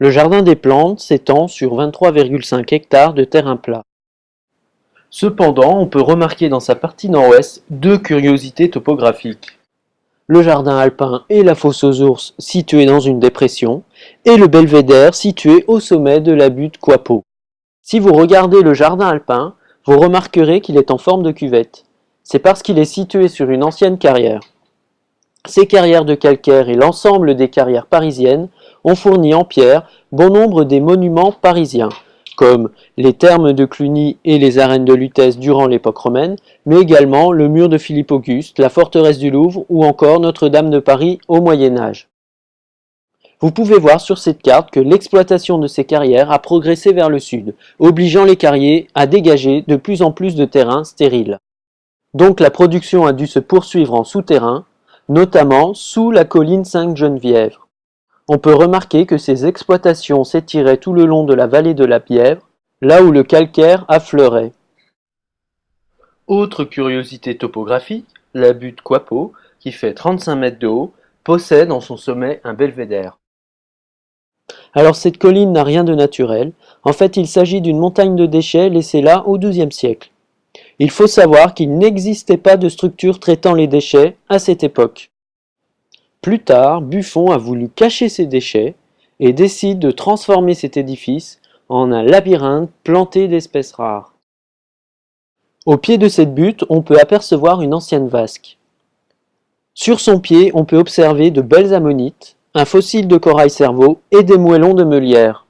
Le jardin des plantes s'étend sur 23,5 hectares de terrain plat. Cependant, on peut remarquer dans sa partie nord-ouest deux curiosités topographiques. Le jardin alpin et la fosse aux ours situés dans une dépression, et le belvédère situé au sommet de la butte Quapeau. Si vous regardez le jardin alpin, vous remarquerez qu'il est en forme de cuvette. C'est parce qu'il est situé sur une ancienne carrière. Ces carrières de calcaire et l'ensemble des carrières parisiennes ont fourni en pierre bon nombre des monuments parisiens, comme les thermes de Cluny et les arènes de Lutèce durant l'époque romaine, mais également le mur de Philippe-Auguste, la forteresse du Louvre ou encore Notre-Dame de Paris au Moyen-Âge. Vous pouvez voir sur cette carte que l'exploitation de ces carrières a progressé vers le sud, obligeant les carriers à dégager de plus en plus de terrains stériles. Donc la production a dû se poursuivre en souterrain, notamment sous la colline Sainte-Geneviève. On peut remarquer que ces exploitations s'étiraient tout le long de la vallée de la Bièvre, là où le calcaire affleurait. Autre curiosité topographique, la butte Quapeau, qui fait 35 mètres de haut, possède en son sommet un belvédère. Alors cette colline n'a rien de naturel, en fait il s'agit d'une montagne de déchets laissée là au XIIe siècle. Il faut savoir qu'il n'existait pas de structure traitant les déchets à cette époque. Plus tard, Buffon a voulu cacher ses déchets et décide de transformer cet édifice en un labyrinthe planté d'espèces rares. Au pied de cette butte, on peut apercevoir une ancienne vasque. Sur son pied, on peut observer de belles ammonites, un fossile de corail cerveau et des moellons de Meulière.